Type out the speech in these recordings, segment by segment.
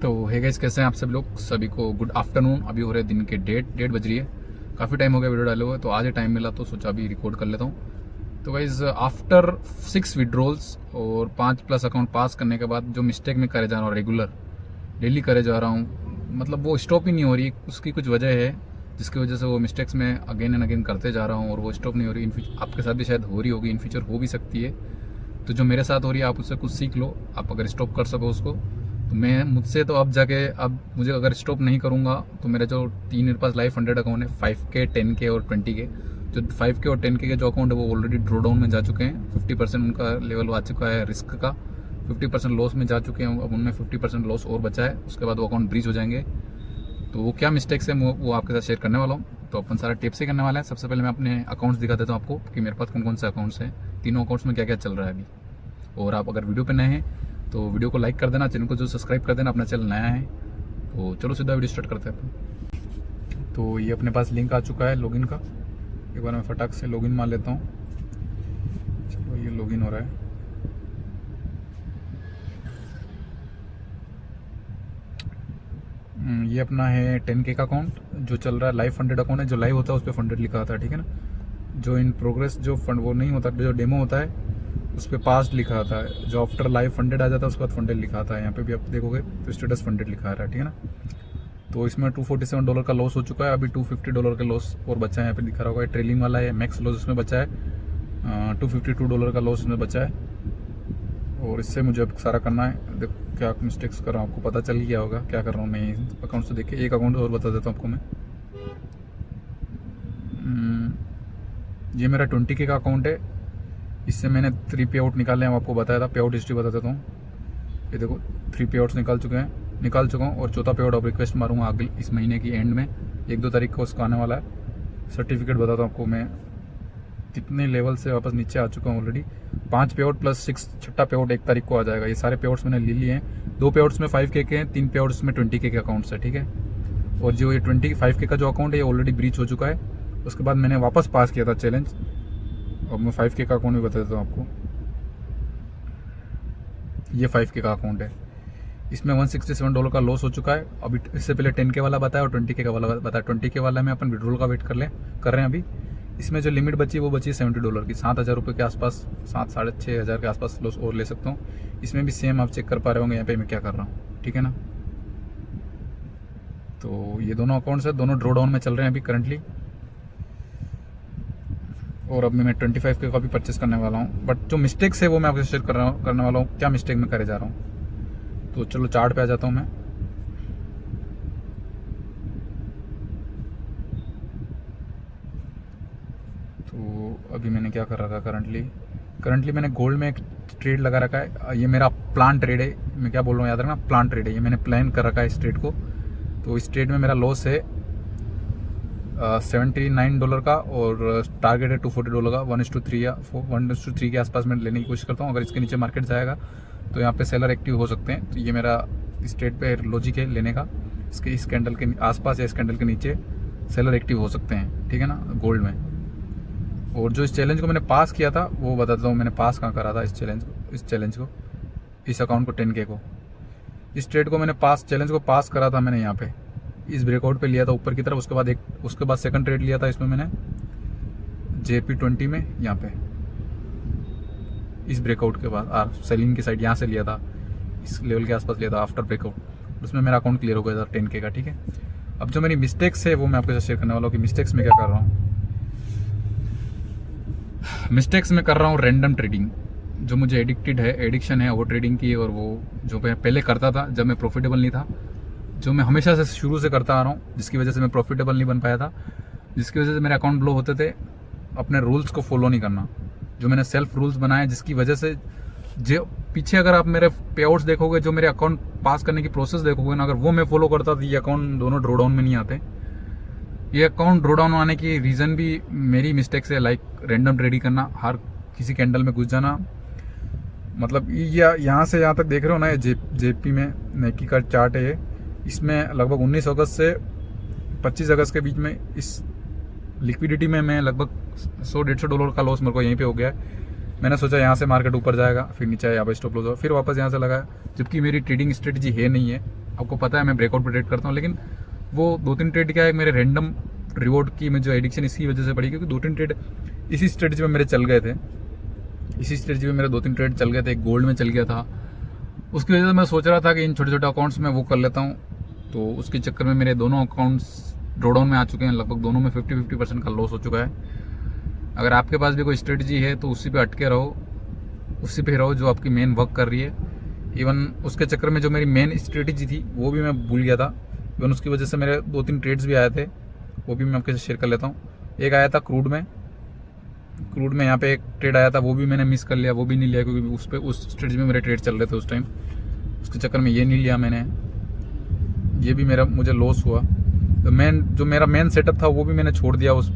तो hey guys, कैसे हैं आप सब लोग? सभी को गुड आफ्टरनून। अभी हो रहे दिन के डेढ़ बज रही है। काफ़ी टाइम हो गया वीडियो डाले हुए, तो आज ही टाइम मिला तो सोचा अभी रिकॉर्ड कर लेता हूँ। तो गाइस, आफ्टर 6 विड्रॉल्स और 5+ अकाउंट पास करने के बाद जो मिस्टेक मैं करे जा रहा हूँ रेगुलर डेली करे जा रहा हूँ, मतलब वो स्टॉप ही नहीं हो रही। उसकी कुछ वजह है जिसकी वजह से वो मिस्टेक्स मैं अगेन एंड अगेन करते जा रहा हूँ और वो स्टॉप नहीं हो रही। आपके साथ भी शायद हो रही होगी, इन फ्यूचर हो भी सकती है। तो जो मेरे साथ हो रही है आप उससे कुछ सीख लो। आप अगर स्टॉप कर सको उसको, तो मैं मुझसे तो अब जाके अब मुझे अगर स्टॉप नहीं करूँगा तो मेरे जो मेरे पास लाइव 100 अकाउंट है, 5K 10K और 20K। जो 5K और 10K के जो अकाउंट है वो ऑलरेडी ड्रॉ डाउन में जा चुके हैं। 50% उनका लेवल आ चुका है रिस्क का, 50% लॉस में जा चुके हैं। अब उनमें 50% लॉस और बचा है, उसके बाद वो अकाउंट ब्रीच हो जाएंगे। तो वो क्या मिस्टेक्स है वो आपके साथ शेयर करने वाला हूँ। तो अपन सारा टिप्स ही करने वाला है। सबसे पहले मैं अपने अकाउंट्स दिखा देता हूँ आपको कि मेरे पास कौन कौन से अकाउंट्स हैं, तीनों अकाउंट्स में क्या क्या चल रहा है अभी। और आप अगर वीडियो पे नए हैं तो वीडियो को लाइक कर देना, चैनल को जो सब्सक्राइब कर देना, अपना चैनल नया है। तो चलो सीधा वीडियो स्टार्ट करते हैं अपन। तो ये अपने पास लिंक आ चुका है लॉगिन का। एक बार मैं फटाक से लॉगिन मान लेता हूँ। चलो ये लॉगिन हो रहा है। ये अपना है 10K का अकाउंट जो चल रहा है। लाइव 100 अकाउंट है, जो लाइव होता है उस पर 100 लिखा होता है, ठीक है ना। जो इन प्रोग्रेस जो फंड वो नहीं होता, जो डेमो होता है उस पर पास्ट लिखा आता है। जो आफ्टर लाइव 100 आ जाता है उसके बाद 100 लिखा आता है। यहाँ पे भी आप देखोगे तो स्टेटस 100 लिखा आ रहा है, ठीक है ना। तो इसमें $247 का लॉस हो चुका है। अभी $250 का लॉस और बचा है, यहाँ पे दिखा रहा होगा। ट्रेलिंग वाला है, मैक्स लॉस इसमें बचा है। $252 का लॉस इसमें बचा है। और इससे मुझे अब सारा करना है। देखो क्या मिस्टेक्स कर रहा हूँ, आपको पता चल ही गया होगा क्या कर रहा हूँ मैं। अकाउंट से देखिए, एक अकाउंट और बता देता हूँ आपको मैं। ये मेरा 20K का अकाउंट है। इससे मैंने 3 पे आउट निकाले हैं, आपको बताया था। पे आउट हिस्ट्री बता देता हूँ। ये देखो 3 पे आउट्स निकाल चुका हूँ और चौथा पे आउट अब रिक्वेस्ट मारूंगा अगले इस महीने की एंड में 1-2 तारीख को उसका आने वाला है। सर्टिफिकेट बताता हूँ आपको मैं कितने लेवल से वापस नीचे आ चुका हूँ ऑलरेडी। 5 पे आउट प्लस 6 छठा पे आउट 1 तारीख को आ जाएगा। ये सारे पे आउट्स मैंने ले लिए हैं। 2 पे आउट्स में 5K के हैं, 3 पे आउट्स में 20K के अकाउंट्स है, ठीक है। और जो ये 5K का जो अकाउंट है ये ऑलरेडी ब्रीच हो चुका है। उसके बाद मैंने वापस पास किया था चैलेंज। और मैं 5K का अकाउंट भी बता देता हूँ आपको। ये 5K का अकाउंट है। इसमें $167 का लॉस हो चुका है। अभी इससे पहले 10K वाला बताया और 20K का वाला बताया। 20K वाला में अपन विड्रॉल का वेट कर रहे हैं अभी। इसमें जो लिमिट बची वो बची $70 की। $7,000 के आसपास, 7-6,500 के आसपास लॉस और ले सकता हूँ। इसमें भी सेम आप चेक कर पा रहे होंगे यहाँ पे मैं क्या कर रहा हूँ, ठीक है ना। तो ये दोनों अकाउंट्स है, दोनों ड्रॉ डाउन में चल रहे हैं अभी करंटली। और अब मैं 25K का भी परचेस करने वाला हूँ। बट जो मिस्टेक्स है वो मैं आपसे शेयर करने वाला हूँ। क्या मिस्टेक मैं करे जा रहा हूँ, तो चलो चार्ट पे आ जाता हूँ मैं। तो अभी मैंने क्या कर रखा है करंटली मैंने गोल्ड में एक ट्रेड लगा रखा है। ये मेरा प्लान ट्रेड है। मैं क्या बोल रहा हूँ याद रखना, प्लान ट्रेड है। ये मैंने प्लान कर रखा है इस ट्रेड को। तो इस ट्रेड में मेरा लॉस है $79 का और टारगेट है $240 का। 1:3 या 1:3 के आसपास मैं लेने की कोशिश करता हूँ। अगर इसके नीचे मार्केट जाएगा तो यहाँ पे सेलर एक्टिव हो सकते हैं। तो ये मेरा इस ट्रेड पे लॉजिक है लेने का। इस कैंडल के आसपास या इस कैंडल के नीचे सेलर एक्टिव हो सकते हैं, ठीक है ना, गोल्ड में। और जो इस चैलेंज को मैंने पास किया था वो बताता हूँ मैंने पास कहाँ करा था इस चैलेंज को, इस अकाउंट को 10K को। इस ट्रेड को मैंने चैलेंज को पास करा था मैंने यहाँ पे इस ब्रेकआउट पे लिया था ऊपर की तरफ। उसके बाद सेकंड ट्रेड लिया था इसमें मैंने JP20 में, यहाँ पे इस ब्रेकआउट के बाद सेलिंग की साइड यहाँ से लिया था, इस लेवल के आसपास लिया था आफ्टर ब्रेकआउट। उसमें मेरा अकाउंट क्लियर हो गया था 10K का, ठीक है। अब जो मेरी मिस्टेक्स है वो मैं आपके साथ शेयर करने वाला हूँ कि मिस्टेक्स में क्या कर रहा हूँ। मिस्टेक्स में कर रहा हूँ रैंडम ट्रेडिंग। जो मुझे एडिक्शन है वो ट्रेडिंग की। और वो जो मैं पहले करता था जब मैं प्रॉफिटेबल नहीं था, जो मैं हमेशा से शुरू से करता आ रहा हूँ, जिसकी वजह से मैं प्रॉफिटेबल नहीं बन पाया था, जिसकी वजह से मेरे अकाउंट ब्लो होते थे। अपने रूल्स को फॉलो नहीं करना, जो मैंने सेल्फ रूल्स बनाए, जिसकी वजह से जो पीछे अगर आप मेरे पे आउट्स देखोगे, जो मेरे अकाउंट पास करने की प्रोसेस देखोगे ना, अगर वो मैं फॉलो करता तो ये अकाउंट दोनों ड्रॉ डाउन में नहीं आते। ये अकाउंट ड्रॉ डाउन आने की रीज़न भी मेरी मिस्टेक से, लाइक रैंडम ट्रेडिंग करना, हर किसी कैंडल में घुस जाना। मतलब यहाँ से यहाँ तक देख रहे हो ना, ये JP में नाइकी का चार्ट है। इसमें लगभग 19 अगस्त से 25 अगस्त के बीच में इस लिक्विडिटी में मैं लगभग $100-150 का लॉस मेरे को यहीं पे हो गया है। मैंने सोचा यहाँ से मार्केट ऊपर जाएगा, फिर नीचे यहाँ पे स्टॉप लॉस होगा, फिर वापस यहाँ से लगाया, जबकि मेरी ट्रेडिंग स्ट्रेटजी है नहीं है। आपको पता है मैं ब्रेकआउट पर ट्रेड करता हूँ, लेकिन वो 2-3 ट्रेड क्या है, मेरे रैंडम रिवॉर्ड की मुझे एडिक्शन इसी वजह से पड़ी, क्योंकि 2-3 ट्रेड इसी स्ट्रेटजी में मेरे चल गए थे। इसी स्ट्रेटजी में मेरे 2-3 ट्रेड चल गए थे, एक गोल्ड में चल गया था। उसकी वजह से मैं सोच रहा था कि इन छोटे छोटे अकाउंट्स में वो कर लेता हूँ, तो उसके चक्कर में मेरे दोनों अकाउंट्स ड्रॉडाउन में आ चुके हैं। लगभग दोनों में 50-50% का लॉस हो चुका है। अगर आपके पास भी कोई स्ट्रेटजी है तो उसी पे अटके रहो, उसी पे रहो जो आपकी मेन वर्क कर रही है। इवन उसके चक्कर में जो मेरी मेन स्ट्रेटजी थी वो भी मैं भूल गया था। इवन उसकी वजह से मेरे 2-3 ट्रेड्स भी आए थे, वो भी मैं आपके साथ शेयर कर लेता हूँ। एक आया था क्रूड में यहाँ पे एक ट्रेड आया था, वो भी मैंने मिस कर लिया, वो भी नहीं लिया, क्योंकि उस स्ट्रेटजी में मेरे ट्रेड चल रहे थे उस टाइम। उसके चक्कर में ये नहीं लिया मैंने, ये भी मुझे लॉस हुआ। तो जो मेरा मेन सेटअप था वो भी मैंने छोड़ दिया, उस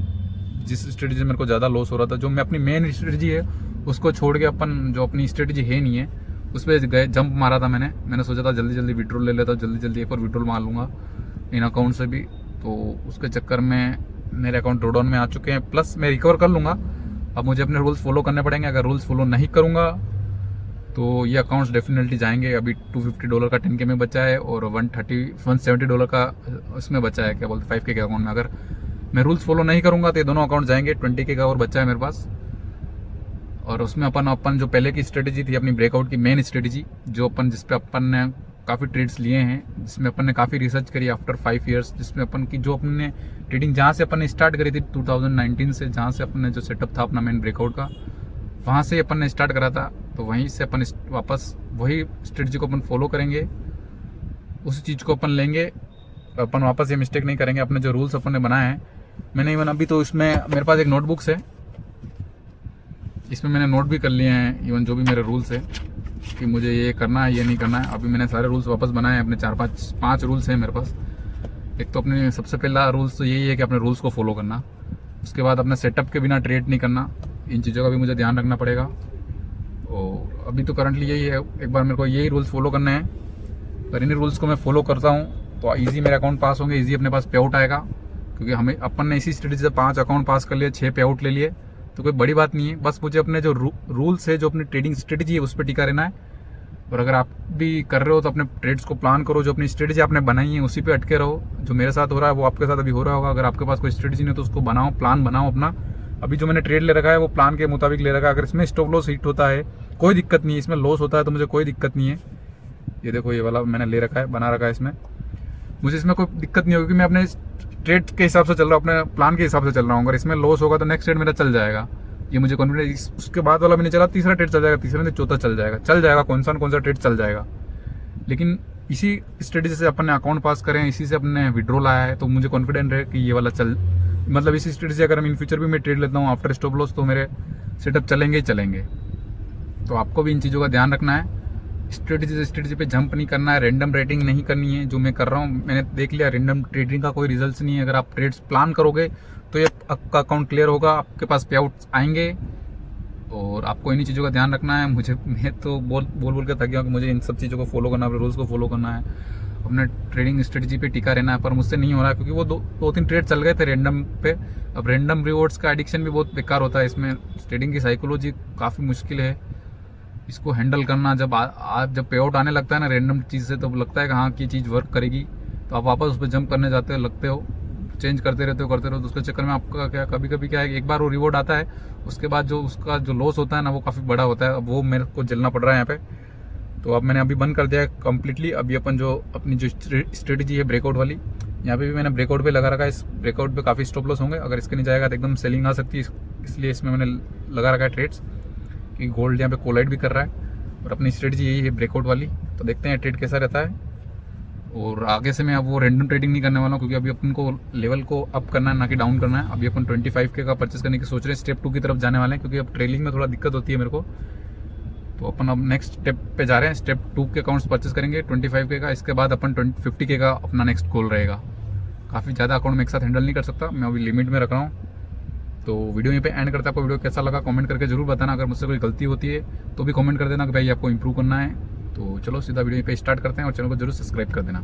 जिस स्ट्रेटजी में मेरे को ज़्यादा लॉस हो रहा था। जो मैं अपनी मेन स्ट्रेटजी है उसको छोड़ के जो अपनी स्ट्रेटजी है नहीं है उस पर जंप मारा था मैंने सोचा था जल्दी जल्दी विड्रॉल ले लेता हूँ, जल्दी जल्दी एक और विड्रॉल मार लूँगा इन अकाउंट से भी। तो उसके चक्कर में मेरे अकाउंट ड्रॉडाउन में आ चुके हैं, प्लस मैं रिकवर कर लूँगा। अब मुझे अपने रूल्स फॉलो करने पड़ेंगे। अगर रूल्स फॉलो नहीं करूँगा तो ये अकाउंट्स डेफिनेटली जाएंगे। अभी $250 का 10K में बचा है और $170 का इसमें बचा है, क्या बोलते 5K के अकाउंट में। अगर मैं रूल्स फॉलो नहीं करूँगा तो ये दोनों अकाउंट जाएंगे। 20K का और बचा है मेरे पास, और उसमें अपन जो पहले की स्ट्रेटजी थी अपनी ब्रेकआउट की मेन स्ट्रेटजी, जो जिस पे अपन ने काफ़ी ट्रेड्स लिए हैं, जिसमें अपन ने काफ़ी रिसर्च करी आफ्टर 5 ईयर्स, जिसमें अपन की जो अपन ने ट्रेडिंग जहाँ से अपन ने स्टार्ट करी थी 2019 से, जहाँ से अपन ने जो सेटअप था अपना मेन ब्रेकआउट का, वहाँ से अपन ने स्टार्ट करा था। तो वहीं से अपन वापस वही स्ट्रेटजी को अपन फॉलो करेंगे, उस चीज़ को अपन लेंगे। अपन वापस ये मिस्टेक नहीं करेंगे। अपने जो रूल्स अपन ने बनाए हैं, मैंने इवन अभी तो इसमें मेरे पास एक नोटबुक्स है, इसमें मैंने नोट भी कर लिए हैं इवन जो भी मेरे रूल्स है कि मुझे ये करना है, ये नहीं करना है। अभी मैंने सारे रूल्स वापस बनाए हैं, अपने 4-5 रूल्स हैं मेरे पास। एक तो अपने सबसे पहला रूल्स तो यही है कि अपने रूल्स को फॉलो करना। उसके बाद अपने सेटअप के बिना ट्रेड नहीं करना, इन चीज़ों का भी मुझे ध्यान रखना पड़ेगा। और अभी तो करंटली यही है, एक बार मेरे को यही रूल्स फॉलो करने हैं। अगर इन रूल्स को मैं फॉलो करता हूँ तो ईजी मेरे अकाउंट पास होंगे, ईजी अपने पास पे आउट आएगा। क्योंकि अपन ने इसी स्ट्रेटजी से 5 अकाउंट पास कर लिए, 6 पे आउट ले लिए, तो कोई बड़ी बात नहीं है। बस मुझे अपने जो रूल्स है, जो अपनी ट्रेडिंग स्ट्रेटजी है, उस पर टिका रहना है। और अगर आप भी कर रहे हो तो अपने ट्रेड्स को प्लान करो, जो अपनी स्ट्रेटजी आपने बनाई है उसी पे अटके रहो। जो मेरे साथ हो रहा है वो आपके साथ अभी हो रहा होगा। अगर आपके पास कोई स्ट्रेटजी नहीं तो उसको बनाओ, प्लान बनाओ अपना। अभी जो मैंने ट्रेड ले रखा है वो प्लान के मुताबिक ले रखा है। अगर इसमें स्टॉप लॉस हिट होता है कोई दिक्कत नहीं है, इसमें लॉस होता है तो मुझे कोई दिक्कत नहीं है। ये देखो, ये वाला मैंने ले रखा है, बना रखा है, इसमें मुझे इसमें कोई दिक्कत नहीं होगी, क्योंकि मैं अपने ट्रेड के हिसाब से चल रहा हूँ, अपने प्लान के हिसाब से चल रहा हूँ। अगर इसमें लॉस होगा तो नेक्स्ट ट्रेड मेरा चल जाएगा, ये मुझे कॉन्फिडेंस। उसके बाद वाला भी नहीं चला, तीसरा ट्रेड चल जाएगा, तीसरा नहीं चौथा चल जाएगा, कौन सा ट्रेड चल जाएगा। लेकिन इसी स्ट्रेटजी से अपन ने अकाउंट पास करें, इसी से अपने विड्रॉल आया है, तो मुझे कॉन्फिडेंट है कि ये वाला मतलब इसी स्ट्रेटजी अगर मैं इन फ्यूचर भी मैं ट्रेड लेता हूँ आफ्टर स्टॉप लॉस, तो मेरे सेटअप चलेंगे ही चलेंगे। तो आपको भी इन चीज़ों का ध्यान रखना है। स्ट्रेटजी से स्ट्रेटजी पे जंप नहीं करना है, रैंडम ट्रेडिंग नहीं करनी है। जो मैं कर रहा हूँ मैंने देख लिया, रैंडम ट्रेडिंग का कोई रिजल्ट नहीं है। अगर आप ट्रेड्स प्लान करोगे तो ये आपका अकाउंट क्लियर होगा, आपके पास पे आउट आएंगे। और आपको इन्हीं चीज़ों का ध्यान रखना है। मैं तो बोल के थक गया कि मुझे इन सब चीज़ों को फॉलो करना है, अपने रूल्स को फॉलो करना है, अपने ट्रेडिंग स्ट्रेटजी पे टिका रहना है। पर मुझसे नहीं हो रहा है, क्योंकि वो 2-3 ट्रेड चल गए थे रैंडम पे। अब रैंडम रिवॉर्ड्स का एडिक्शन भी बहुत बेकार होता है। इसमें ट्रेडिंग की साइकोलॉजी काफ़ी मुश्किल है, इसको हैंडल करना। जब पे आउट आने लगता है ना रैंडम चीज़ से, तो लगता है कि हाँ कि चीज़ वर्क करेगी, तो आप वापस उस पर जंप करने जाते हो, लगते हो, चेंज करते रहते हो तो उसके चक्कर में आपका क्या कभी क्या है, एक बार वो रिवॉर्ड आता है, उसके बाद जो उसका जो लॉस होता है ना वो काफ़ी बड़ा होता है। अब वो मेरे को झेलना पड़ रहा है यहाँ पे। तो अब मैंने बंद कर दिया है कम्प्लीटली। अभी अपन जो अपनी जो स्ट्रेटजी है ब्रेकआउट वाली, यहाँ पे भी मैंने ब्रेकआउट पे लगा रखा है। इस ब्रेकआउट पे काफ़ी स्टॉप लॉस होंगे, अगर इसके नहीं जाएगा तो एकदम सेलिंग आ सकती है, इसलिए इसमें मैंने लगा रखा है ट्रेड्स। कि गोल्ड यहाँ पे कोलाइड भी कर रहा है, और अपनी स्ट्रेटजी यही है ब्रेकआउट वाली। तो देखते हैं ट्रेड कैसा रहता है। और आगे से मैं अब वो रैंडम ट्रेडिंग नहीं करने वाला हूँ, क्योंकि अभी अपन को लेवल को अप करना है, ना कि डाउन करना है। अभी अपन 25K का परचेस करने की सोच रहे हैं, स्टेप 2 की तरफ जाने वाले हैं, क्योंकि अब ट्रेलिंग में थोड़ा दिक्कत होती है मेरे को। तो अपन अब नेक्स्ट स्टेप पे जा रहे हैं, स्टेप 2 के अकाउंट्स परचेस करेंगे 25K का। इसके बाद अपन 50K का अपना नेक्स्ट गोल रहेगा। काफ़ी ज़्यादा अकाउंट में एक साथ हैंडल नहीं कर सकता, मैं अभी लिमिट में रख रहा हूँ। तो वीडियो यहीं पे एंड करता है। आपको वीडियो कैसा लगा कमेंट करके जरूर बताना। अगर मुझसे कोई गलती होती है तो भी कमेंट कर देना कि भाई आपको इंप्रूव करना है। तो चलो सीधा वीडियो पे स्टार्ट करते हैं, और चैनल को जरूर सब्सक्राइब कर देना।